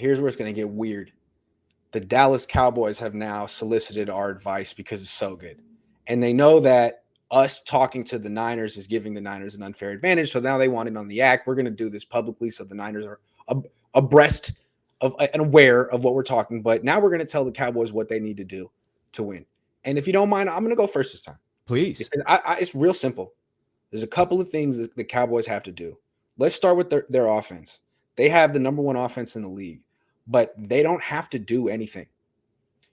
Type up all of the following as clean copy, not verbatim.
here's where it's going to get weird. The Dallas Cowboys have now solicited our advice because it's so good. And they know that us talking to the Niners is giving the Niners an unfair advantage. So now they want it on the act. We're going to do this publicly so the Niners are abreast of and aware of what we're talking. But now we're going to tell the Cowboys what they need to do to win. And if you don't mind, I'm going to go first this time. Please. It's real simple. There's a couple of things that the Cowboys have to do. Let's start with their offense. They have the number one offense in the league, but they don't have to do anything.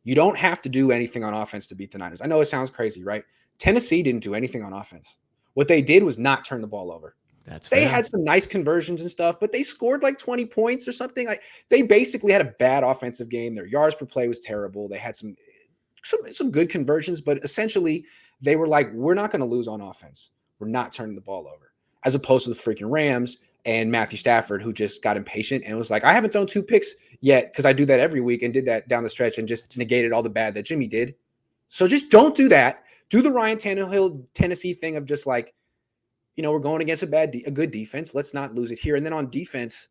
You don't have to do anything on offense to beat the Niners. I know it sounds crazy, right? Tennessee didn't do anything on offense. What they did was not turn the ball over. They had some nice conversions and stuff, but they scored like 20 points or something. Like they basically had a bad offensive game. Their yards per play was terrible. They had some good conversions, but essentially they were like, we're not going to lose on offense. We're not turning the ball over, as opposed to the freaking Rams and Matthew Stafford, who just got impatient and was like, I haven't thrown 2 picks yet because I do that every week, and did that down the stretch and just negated all the bad that Jimmy did. So just don't do that. Do the Ryan Tannehill Tennessee thing of just like, we're going against a good defense. Let's not lose it here. And then on defense,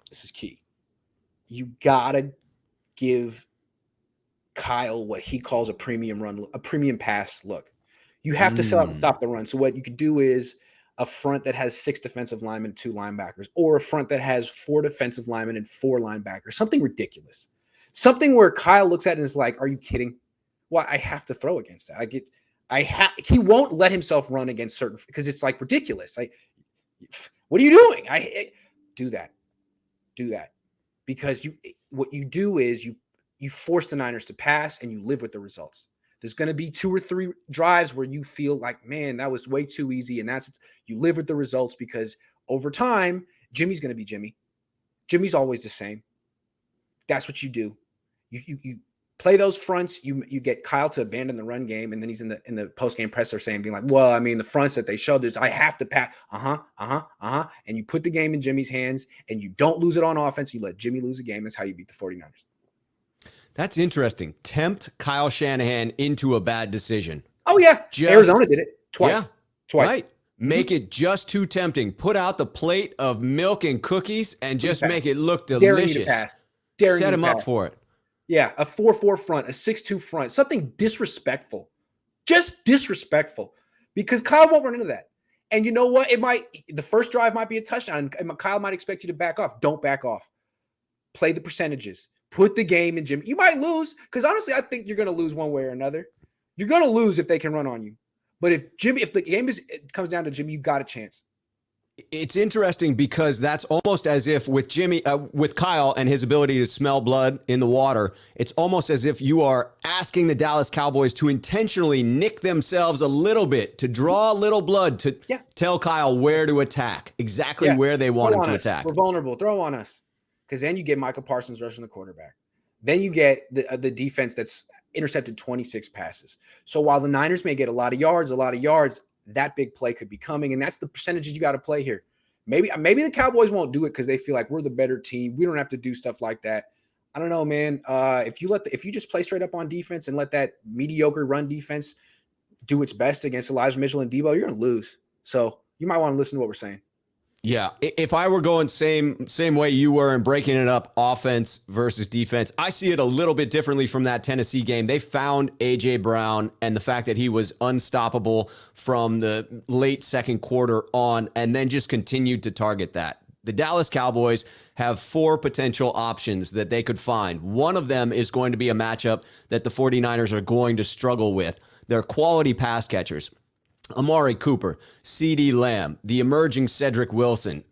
this is key. You got to give Kyle what he calls a premium run, a premium pass look. You have to stop the run. So what you could do is a front that has 6 defensive linemen, 2 linebackers, or a front that has 4 defensive linemen and 4 linebackers, something ridiculous. Something where Kyle looks at it and is like, are you kidding? Well, I have to throw against that. He won't let himself run against certain, because it's like ridiculous. Like, what are you doing? Do that. Because what you do is you force the Niners to pass and you live with the results. There's going to be 2 or 3 drives where you feel like, man, that was way too easy. And you live with the results, because over time, Jimmy's going to be Jimmy. Jimmy's always the same. That's what you do. You play those fronts. You get Kyle to abandon the run game. And then he's in the post-game presser being like, well, I mean, the fronts that they showed is I have to pass. And you put the game in Jimmy's hands and you don't lose it on offense. You let Jimmy lose a game. That's how you beat the 49ers. That's interesting. Tempt Kyle Shanahan into a bad decision. Oh, yeah. Arizona did it twice. Yeah, twice. Right. Make it just too tempting. Put out the plate of milk and cookies and just make it look delicious. Set him up for it. Yeah, a 4-4 front, a 6-2 front, something disrespectful. Just disrespectful. Because Kyle won't run into that. And you know what? The first drive might be a touchdown. And Kyle might expect you to back off. Don't back off. Play the percentages. Put the game in Jimmy. You might lose, because honestly, I think you're going to lose one way or another. You're going to lose if they can run on you. But if the game comes down to Jimmy, you got a chance. It's interesting because that's almost as if with with Kyle and his ability to smell blood in the water, it's almost as if you are asking the Dallas Cowboys to intentionally nick themselves a little bit, to draw a little blood, to tell Kyle where to attack, exactly where they want him to attack. We're vulnerable. Throw on us. Because then you get Michael Parsons rushing the quarterback. Then you get the defense that's intercepted 26 passes. So while the Niners may get a lot of yards, that big play could be coming. And that's the percentages you got to play here. Maybe the Cowboys won't do it because they feel like we're the better team. We don't have to do stuff like that. I don't know, man. If you just play straight up on defense and let that mediocre run defense do its best against Elijah Mitchell and Debo, you're going to lose. So you might want to listen to what we're saying. Yeah, if I were going same way you were and breaking it up offense versus defense, I see it a little bit differently from that Tennessee game. They found A.J. Brown and the fact that he was unstoppable from the late second quarter on, and then just continued to target that. The Dallas Cowboys have 4 potential options that they could find. One of them is going to be a matchup that the 49ers are going to struggle with. They're quality pass catchers. Amari Cooper, CeeDee Lamb, the emerging Cedric Wilson,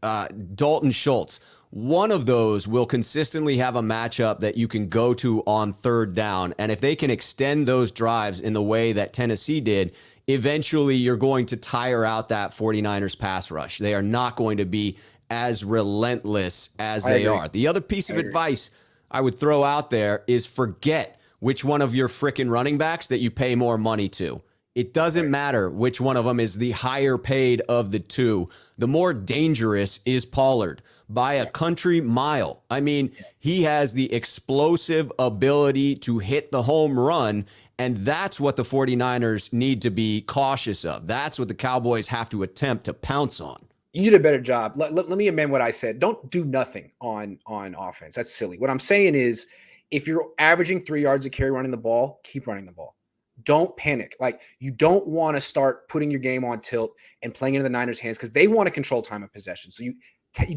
Dalton Schultz. One of those will consistently have a matchup that you can go to on third down. And if they can extend those drives in the way that Tennessee did, eventually you're going to tire out that 49ers pass rush. They are not going to be as relentless as they are. The other piece of advice I would throw out there is forget which one of your frickin' running backs that you pay more money to. It doesn't matter which one of them is the higher paid of the two. The more dangerous is Pollard by a country mile. I mean, he has the explosive ability to hit the home run, and that's what the 49ers need to be cautious of. That's what the Cowboys have to attempt to pounce on. You did a better job. Let me amend what I said. Don't do nothing on offense. That's silly. What I'm saying is, if you're averaging 3 yards a carry running the ball, keep running the ball. Don't panic. Like, you don't want to start putting your game on tilt and playing into the Niners' hands because they want to control time of possession. So you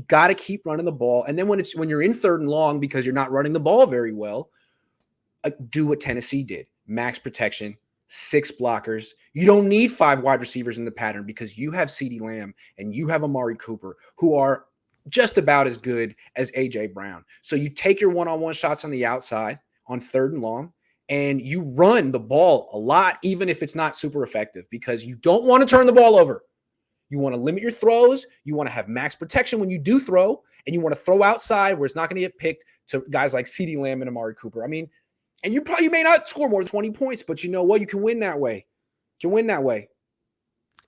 got to keep running the ball. And then when you're in 3rd and long because you're not running the ball very well, do what Tennessee did. Max protection, 6 blockers. You don't need 5 wide receivers in the pattern because you have CeeDee Lamb and you have Amari Cooper, who are just about as good as A.J. Brown. So you take your one-on-one shots on the outside on 3rd and long, and you run the ball a lot, even if it's not super effective, because you don't want to turn the ball over. You want to limit your throws. You want to have max protection when you do throw, and you want to throw outside where it's not going to get picked to guys like CeeDee Lamb and Amari Cooper. I mean, and you may not score more than 20 points, but you know what? You can win that way. You can win that way.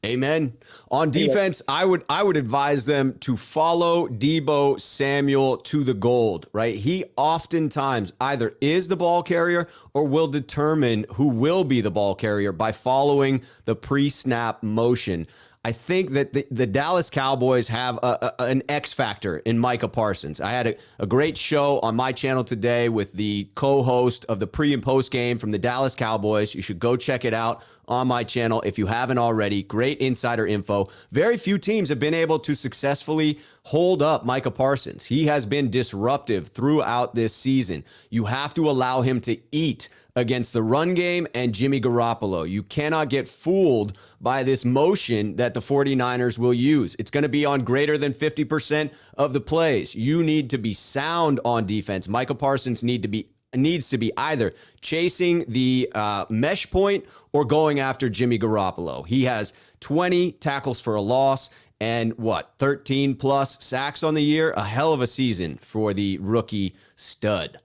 Amen. On defense, I would advise them to follow Deebo Samuel to the gold, right? He oftentimes either is the ball carrier or will determine who will be the ball carrier by following the pre-snap motion. I think that the Dallas Cowboys have an X factor in Micah Parsons. I had a great show on my channel today with the co-host of the pre and post game from the Dallas Cowboys. You should go check it out on my channel if you haven't already. Great insider info. Very few teams have been able to successfully hold up Micah Parsons. He has been disruptive throughout this season. You have to allow him to eat against the run game and Jimmy Garoppolo. You cannot get fooled by this motion that the 49ers will use. It's going to be on greater than 50% of the plays. You need to be sound on defense. Micah Parsons needs to be either chasing the mesh point or going after Jimmy Garoppolo. He has 20 tackles for a loss and 13 plus sacks on the year. A hell of a season for the rookie stud.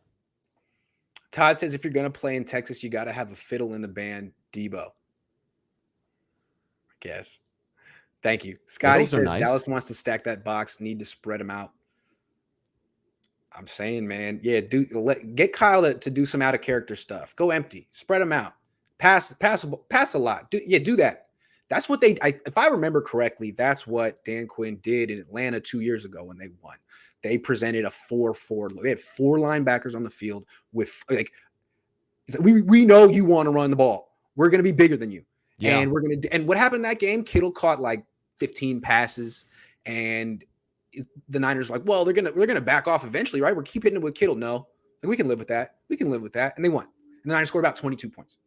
Todd says if you're going to play in Texas, you got to have a fiddle in the band, Deebo. I guess. Thank you. Scotty says nice. Dallas wants to stack that box, need to spread them out. I'm saying, man, yeah, get Kyle to do some out of character stuff. Go empty, spread them out, pass a lot. Do that. That's what if I remember correctly, that's what Dan Quinn did in Atlanta 2 years ago when they won. They presented a 4-4. They had 4 linebackers on the field with we know you want to run the ball. We're going to be bigger than you. Yeah. And what happened in that game? Kittle caught like 15 passes, and the Niners were like, well, they're gonna back off eventually, right? We're keep hitting it with Kittle. No, we can live with that. We can live with that. And they won. And the Niners scored about 22 points.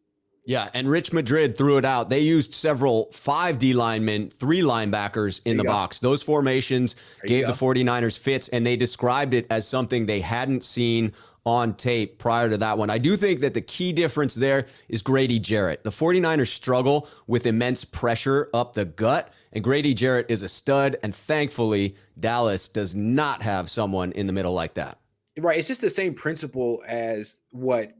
Yeah, and Rich Madrid threw it out. They used several 5 D linemen, 3 linebackers in the box. Those formations gave the 49ers fits, and they described it as something they hadn't seen on tape prior to that one. I do think that the key difference there is Grady Jarrett. The 49ers struggle with immense pressure up the gut, and Grady Jarrett is a stud, and thankfully, Dallas does not have someone in the middle like that. Right. It's just the same principle as what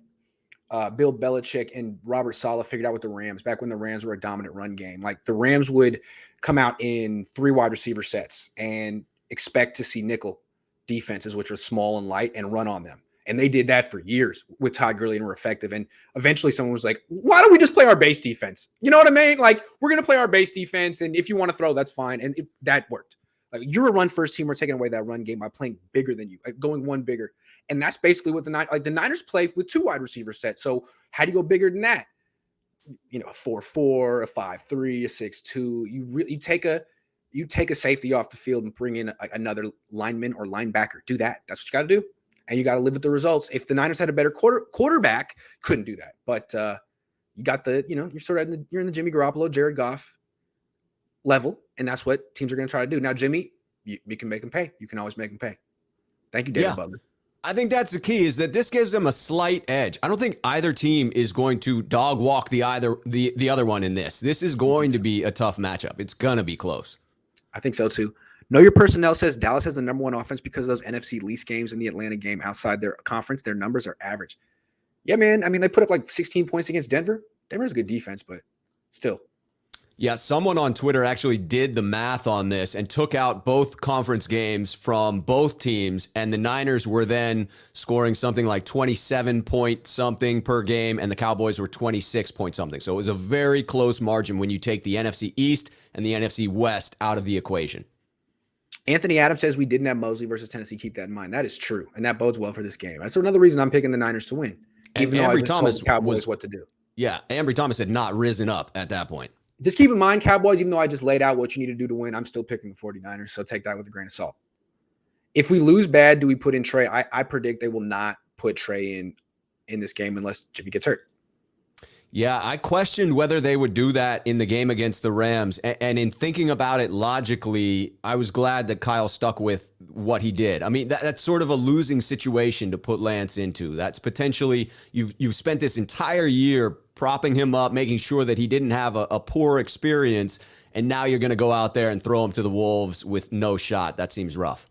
Bill Belichick and Robert Saleh figured out with the Rams back when the Rams were a dominant run game. Like, the Rams would come out in 3 wide receiver sets and expect to see nickel defenses, which are small and light, and run on them. And they did that for years with Todd Gurley and were effective. And eventually someone was like, why don't we just play our base defense? You know what I mean? Like, we're going to play our base defense, and if you want to throw, that's fine. And that worked. Like, you're a run first team. We're taking away that run game by playing bigger than you, like going one bigger. And that's basically what the Niners play with 2 wide receiver sets. So how do you go bigger than that? A 4-4, a 5-3, a 6-2. You take a safety off the field and bring in another lineman or linebacker. Do that. That's what you got to do. And you got to live with the results. If the Niners had a better quarterback, couldn't do that. But you got you're sort of you're in the Jimmy Garoppolo, Jared Goff level, and that's what teams are going to try to do. Now, Jimmy, you can make him pay. You can always make him pay. Thank you, David Butler. I think that's the key, is that this gives them a slight edge. I don't think either team is going to dog walk the other one in this. This is going to be a tough matchup. It's going to be close. I think so too. Know Your Personnel says Dallas has the number 1 offense because of those NFC lease games in the Atlanta game outside their conference. Their numbers are average. Yeah, man. I mean, they put up like 16 points against Denver. Denver's a good defense, but still. Yeah, someone on Twitter actually did the math on this and took out both conference games from both teams, and the Niners were then scoring something like 27 point something per game, and the Cowboys were 26 point something. So it was a very close margin when you take the NFC East and the NFC West out of the equation. Anthony Adams says we didn't have Mosley versus Tennessee. Keep that in mind. That is true, and that bodes well for this game. That's another reason I'm picking the Niners to win, even though I just told the Cowboys what to do. Yeah, Ambry Thomas had not risen up at that point. Just keep in mind, Cowboys, even though I just laid out what you need to do to win, I'm still picking the 49ers, so take that with a grain of salt. If we lose bad, do we put in Trey? I predict they will not put Trey in this game unless Jimmy gets hurt. Yeah, I questioned whether they would do that in the game against the Rams. And in thinking about it logically, I was glad that Kyle stuck with what he did. I mean, that's sort of a losing situation to put Lance into. That's potentially, you've spent this entire year propping him up, making sure that he didn't have a poor experience. And now you're going to go out there and throw him to the Wolves with no shot. That seems rough.